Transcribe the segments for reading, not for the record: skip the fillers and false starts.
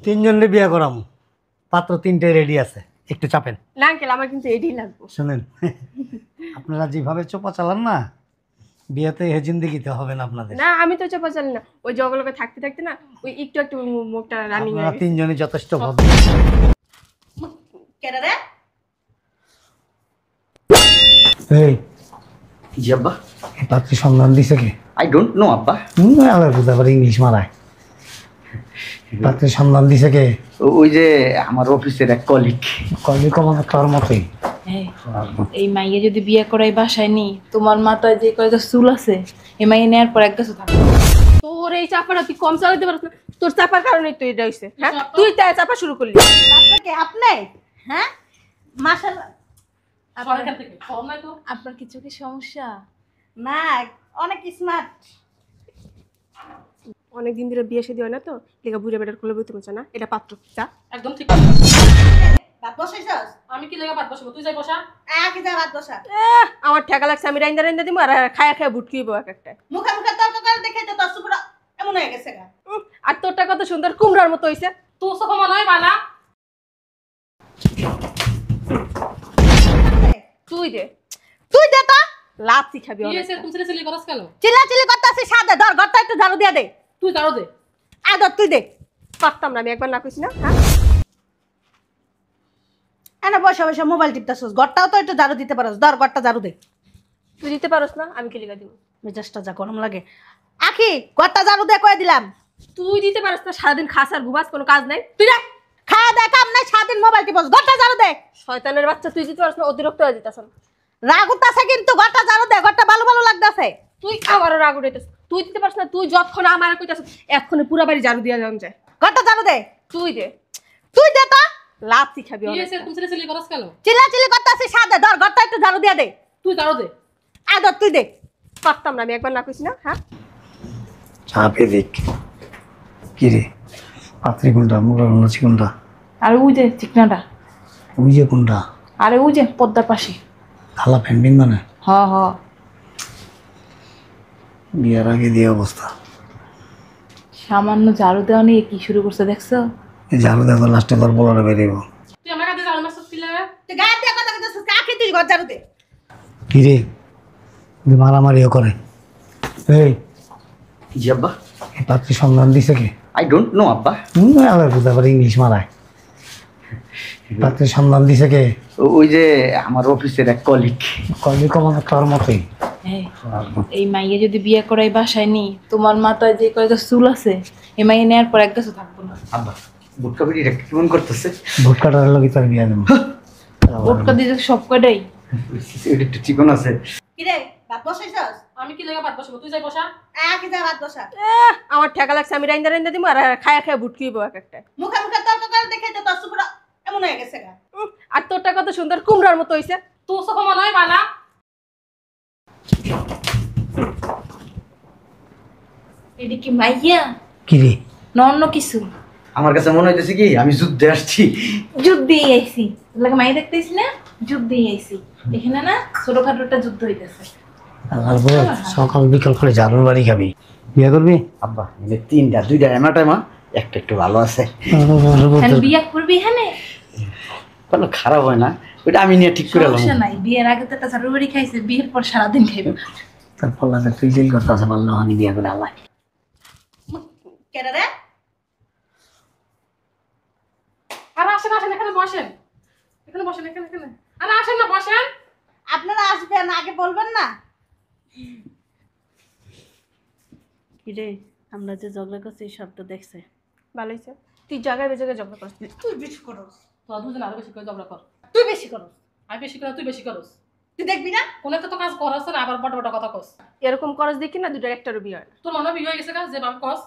তিনজনের বিয়ে করাম, পাত্র তিনটে রেডি আছে, একটু চাপেন না আঙ্কেল, আমার কিন্তু এডি লাগবে। শুনেন আপনারা যেভাবে চোপা চালান না, বিয়েতে হে জিন্দিগিতে হবে না আপনাদের। না আমি তো চাপা চালি না, ওই জগলকে থাকতে থাকতে না ওই একটু একটু মুখটা রানিং হয়ে আপনারা গেছে। তিনজনই যথেষ্ট ভদ্র। কেডা রে? এই জি আব্বা। এই পাত্রী সন্ধান দিছে কে? আই ডোন্ট নো আব্বা। আবার বুঝতে পারে ইংলিশ মারায়। পাত্রী সন্ধান দিছে কে? ওই যে আমার অফিসের এক কলিগ। কলি কমানো তোর মতোই। এই মাইয়ে যদি বিয়ে করাই বাসায় নি, তোমার মাথায় যে কয়েকটা চুল আছে এই মাইয়ে নেওয়ার পর এক গাছ থাকবে। তোর এই চাপাটা তুই কম চালাতে পারছ না, তোর চাপার কারণে তুই এটা হইছে। হ্যাঁ তুই তাই চাপা শুরু করলি। আপনাকে আপনি হ্যাঁ মাশাআল্লাহ। আপনার কিছু কি সমস্যা? না অনেক স্মার্ট। অনেকদিন ধরে বিয়ে শাদী হয় না তো, লেখা বুড়ে বেটার কোলে বইতে বলছে না, এটা পাত্র যা। একদম ঠিক। ভাত বসাইছস? আমি কি লেগে ভাত বসাবো, তুই যাই বসা। কি যা ভাত বসা। আমার ঠেকা লাগছে, আমি রাইন্দা রাইন্দা দিব আর খায়া খায়া বুটকিব এক একটা। মুখে মুখে তর্ক করে দেখে তো তোর সুপুরা এমন হয়ে গেছে গা। আর তোরটা কত সুন্দর কুমড়ার মতো হইছে। তুই সফা মনে হয় বালা। তুই দে তুই দে তো। লাথি খাবি কি অনেক। হয়েছে, তুমি ছেলে ছেলে করস কেন? চিল্লাচিল্লি করতেছিস, সাদে ধর ঘরটা একটু ঝাড়ু দিয়া দে। তুই কারো দে। আয় ধর তুই দে। পারতাম না আমি, একবার না কইছি না। হ্যাঁ এনে বসে বসে মোবাইল টিপতেছিস, ঘরটাও তো একটু ঝাড়ু দিতে পারস, ধর ঘরটা ঝাড়ু দে। তুই দিতে পারস না, আমি কি লেখা দিব? মেজাজটা যা গরম লাগে। আখি ঘরটা ঝাড়ু দে কয়ে দিলাম। তুই দিতে পারস না, সারাদিন খাস আর ঘুমাস, কোনো কাজ নাই। তুই না খাওয়া দে কাম নাই, সারাদিন মোবাইল টিপস, ঘরটা ঝাড়ু দে। শয়তানের বাচ্চা, তুই দিতে পারস না, অতিরিক্ত হয়ে যেতেছ। রাগ উঠতাছে কিন্তু, ঘরটা ঝাড়ু দে, ঘরটা ভালো ভালো লাগতাছে। তুই আমারও রাগ উঠাইতেছ। তুই দিতে পারস না, তুই যতক্ষণ আমার কইতাছ এক্ষুনি পুরা বাড়ি ঝাড়ু দিয়া যাওয়া যায়। ঘরটা ঝাড়ু দে। তুই দে তুই দে তো। লাথি খাবি কি অনেক। হয়েছে, তুমি ছেলে ছেলে করস কেন? চিল্লাচিল্লি করতেছিস, সাদে ধর ঘরটা একটু ঝাড়ু দিয়া দে। তুই কারো দে। আয় ধর তুই দে। পারতাম না আমি, একবার না কইছি না। হ্যাঁ চাপে দেখ কি রে, পাত্রী কোনটা, মুখের নাচি কোনটা? আর ওই যে চিকনাটা, ওই যে কোনটা? আরে ওই যে পদ্মার পাশে। খালা ফ্যান্ডিং মানে হ হ। বিয়ার আগে দিয়ে অবস্থা। সামান্য ঝাড়ু দেওয়া নিয়ে কি শুরু করছে দেখছো? এই ঝাড়ু দেখো লাস্টে তোর বলারে বেরিয়ে। তুই আমার কাছে জাল মারছিস কি লাগে? তুই গায়ে দিয়া কথা কইতাছিস, কাকে তুই ঘর ঝাড়ু দে। কি রে, যদি মারামারিও করে? এই জি আব্বা। এই পাত্রী সন্ধান দিছে কে? আই ডোন্ট নো আব্বা। আবার বুঝতে পারে ইংলিশ মারায়। পাত্রী সন্ধান দিছে কে? ওই যে আমার অফিসের এক কলিগ। কলি কমানো তোর মতোই। এই মাইয়ে যদি বিয়ে করাই বাসায় নি, তোমার মাথায় যে কয়েকটা চুল আছে এই মাইয়ে নেওয়ার পর এক গাছ থাকবো না। আব্বা বুটকা বিড়িটা কেমন করতেছে? ভোট কাটার লোক তোর বিয়া দেবো। বোটকা দিয়ে সব কয়টাই। এটা একটু চিকন আছে। কি রে ভাত বসাইছস? আমি কি লেগে ভাত বসাবো, তুই যাই বসা। কি যা ভাত বসা। আমার ঠেকা লাগছে, আমি রাইন্দা রাইন্দা দিব আর খায়া খায়া বুটকিব এক একটা। মুখে মুখে তর্ক করে দেখে তো তোর সুপুরা এমন হয়ে গেছে গা। আর তোরটা কত সুন্দর কুমড়ার মতো হইছে। তুই সফা মনে হয় বালা। এটা কি মাইয়া কি রে, না অন্য কিছু? আমার কাছে মনে হইতেছে কি আমি যুদ্ধে আসছি। যুদ্ধেই আইছি। লাগে মাই দেখতেছি না, যুদ্ধেই আইছি। এখানে না ছোটখাটো একটা যুদ্ধ হইতেছে। আল্লাহর বল, সকাল বিকাল করে ঝাড়ুর বাড়ি খাবি, বিয়া করবি? আব্বা এই তিনটা দুইটা এমাটাইমা একটা একটু ভালো আছে। বিয়া করবি এখানে? কোনো খারাপ হয় না, ওইটা আমি নিয়ে ঠিক করে সমস্যা নাই, বিয়ের আগে তো একটা ঝাড়ু বাড়ি খাইছে, বিয়ের পর সারাদিন খাইবে। তারপর লাগে তুই জেল করতে আছে, পারলো হানি বিয়া করে আল্লাহ। কেডা রে? আর আসেন আসেন, এখানে বসেন, এখানে বসেন, এখানে এখানে। আরে আসেন না, বসেন। আপনারা আসবেন আগে বলবেন না? কি রে আমরা যে ঝগড়া করছি সব তো দেখছে। ভালো হইছে, তুই জায়গায় বেজায়গায় ঝগড়া করছিস। তুই বেশি করস। তোরা দুজন আরো বেশি করে ঝগড়া কর। তুই বেশি করস। আমি বেশি করে, তুই বেশি করস। তুই দেখবি না? কোনো একটা তো কাজ করস না, আবার বড় বড় কথা কস। এরকম করস দেখি না, দুটার একটারও বিয়ে হয় না। তোর মনে বিয়ে হয়ে গেছে কাজ যে বাপ কস।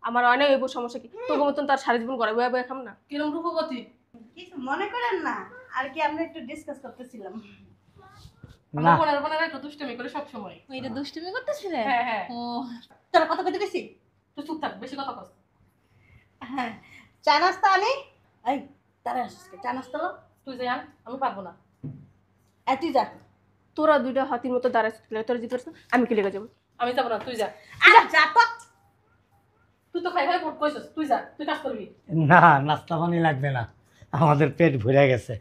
আমার অনেক হইব, সমস্যা কি? তোর মতন তার সারা জীবন করে বয়া বয়া খাম না। কিরম রূপবতী। কিছু মনে করেন না, আর কি আমরা একটু ডিসকাস করতেছিলাম। আমার বোনের বোনেরা একটু দুষ্টামি করে সব সময়। এটা দুষ্টুমি করতেছিলেন? হ্যাঁ হ্যাঁ। ও তোরা কথা কইতে গেছি? তুই চুপ থাক, বেশি কথা কস। হ্যাঁ চা নাস্তা আনি। এই তারা আসছিস চা নাস্তা লো। তুই যাই আন, আমি পারবো না। তুই যা। তোরা দুইটা হাতির মতো দাঁড়াইছিস, তোরা জিতে পারছিস, আমি কি লেগে যাবো? আমি যাবো না, তুই যা। আরে যা তো। তুই তো খাই খাই ভোট কইছস, তুই যা, তুই কাজ করবি। না, নাস্তা পানি লাগবে না, আমাদের পেট ভরে গেছে।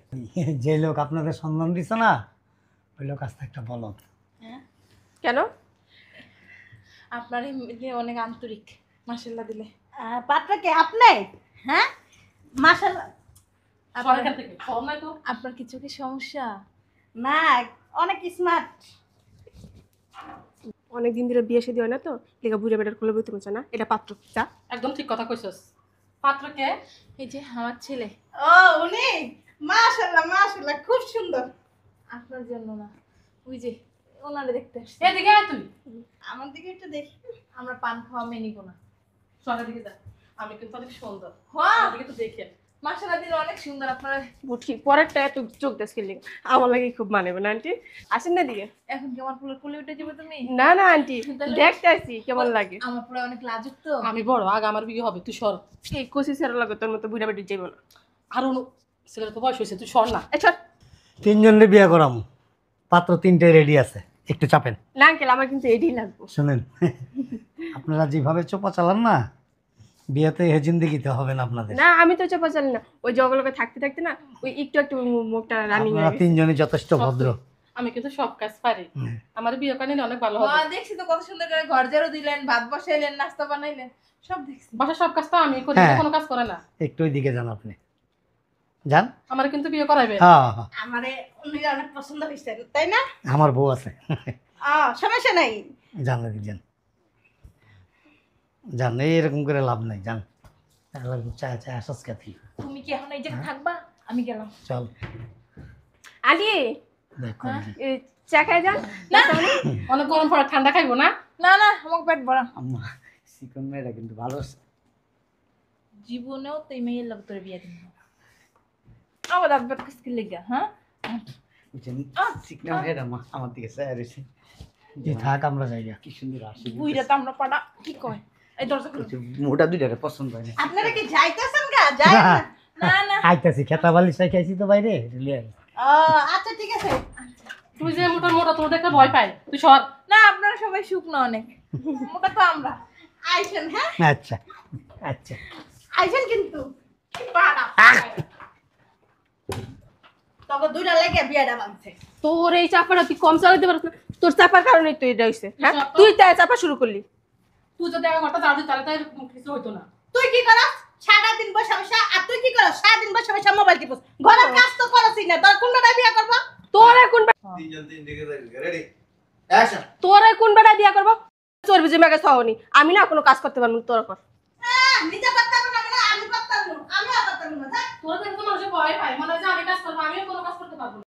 যে লোক আপনাদের সন্ধান দিছে না, ওই লোক আস্তে একটা বলদ। কেন? আপনার অনেক আন্তরিক, মাশাআল্লাহ দিলে। পাত্র কে আপনি? হ্যাঁ, মাশাআল্লাহ। সর এখান থেকে, সর নাই তো। আপনার কিছু কি সমস্যা? না, অনেক স্মার্ট। অনেকদিন ধরে বিয়ে শাদী হয় না তো, লেখা বুড়ে বেটার কোলে বইতে বলছে না, এটা পাত্র। যা। একদম ঠিক কথা কইছস। পাত্র কে? এই যে আমার ছেলে। ও উনি, মাশাআল্লাহ মাশাআল্লাহ, খুব সুন্দর। আপনার জন্য না, ওই যে ওনারে দেখতে আসছি। এদিকে আয় তুই। আমার দিকে একটু দেখি। আমরা পান খাওয়া মেয়ে নিব না। সরের দিকে যা। আমি কিন্তু অনেক সুন্দর। হ্যাঁ। আমার দিকে তো দেখে। মাশাআল্লাহ দিলে অনেক সুন্দর আপনারা। বুঝি পরেরটা এত চোখ দেশ কিনলে আমার লাগে খুব মানেবে না আন্টি। আসেন না দিকে। এখন কি আমার পুরো কোলে উঠে যাবে তুমি? না না আন্টি, দেখতে আসি কেমন লাগে। আমার পুরো অনেক লাজুক তো। আমি বড়, আগে আমার বিয়ে হবে, তুই সর। এই কষি সেরা লাগে তোর মতো বুড়া বেটি যাইব না। আর ছেলের তো বয়স হয়েছে, তুই সর না। আচ্ছা তিনজনের বিয়ে করাম, পাত্র 3টে রেডি আছে, একটু চাপেন। না আঙ্কেল, আমার কিন্তু এটাই লাগবে। শুনেন, আপনারা যেভাবে চোপা চালান না, বিয়েতে এ জিন্দিগিতে হবে না আপনাদের। না আমি তো চাপা চালি না, ওই জগলকে থাকতে থাকতে না ওই একটু একটু মুখটা রানিং আপনারা হয়ে গেছে। তিনজনই যথেষ্ট ভদ্র। আমি কিন্তু সব কাজ পারি। আমার বিয়ে করে নিলে অনেক ভালো হবে। হ্যাঁ দেখছি তো, কত সুন্দর করে ঘর ঝাড়ু দিলেন, ভাত বসাইলেন, নাস্তা বানাইলেন, সব দেখছি। বাসার সব কাজ তো আমি করি, হ্যাঁ। কোনো কাজ করে না। একটু ওই দিকে যান আপনি, যান। আমার কিন্তু বিয়ে করাইবে। হ্যাঁ হ্যাঁ, আমারে উনি অনেক পছন্দ হয়েছে, তাই না? আমার বউ আছে। সমস্যা নাই। যান ওদিকে যান, যান, এইরকম করে লাভ নাই, যান। চা চা আসস কাথি, তুমি কি এখন এই জায়গায় থাকবা? আমি গেলাম। চল আলি দেখো। এই চা খাই যান। অনেক গরম পড়ে, ঠান্ডা খাইবো না। না না, আমার পেট ভরা। আম্মা চিকন মেয়েরা কিন্তু ভালো আছে। জীবনেও তো এই মেয়ের লোক তোর বিয়ে দিন না। আবার আব্বার কাছে কি লেগা? হ্যাঁ বুঝছেন, চিকনা মেয়েরা আমার দিকে চায় রয়েছে। যে থাক, আমরা জায়গা কি সুন্দর আসে। বুইরা তো আমরা পাড়া কি কয়? এই দরজা খুলো। মোটা দুইটারে পছন্দ হয় না। আপনারা কি যাইতেছেন গা? যাই না? না না, আইতাছি, খেতা বালি খাইছি তো বাইরে, লিয়ে আই। আচ্ছা ঠিক আছে। তুই যে মোটা মোটা, তোর দেখে ভয় পাই, তুই সর। না আপনারা সবাই শুকনো অনেক, মোটা তো আমরা। আইসেন, হ্যাঁ আচ্ছা আচ্ছা। আইসেন কিন্তু। তবে দুইটা লেগে বিয়েটা ভাঙছে। তোর এই চাপাটা তুই কম চালাতে পারছ না, তোর চাপার কারণেই তো এটা হইছে। হ্যাঁ সব তো- তুই তাই চাপা শুরু করলি। তুই যদি আমার ঘরটা ঝাড়ু দিস, তাহলে তো এরকম কিছু হইতো না। তুই কি করস? সারাদিন বসে বসে, আর তুই কি করস? সারাদিন বসে বসে মোবাইল টিপস। ঘরের কাজ তো করছিস না, তোর কোনটা বিয়ে করবো? তোর এখন তোর কোন বেটা বিয়া করবো? চর্বি জমে গেছে হওনি, আমি না কোনো কাজ করতে পারবো না তোর কর। নিজে করতে পারবো না, আমি করতে পারবো, আমিও করতে পারবো না। তোর দেখে তো মানুষের ভয় পায়, মনে হয় যে আমি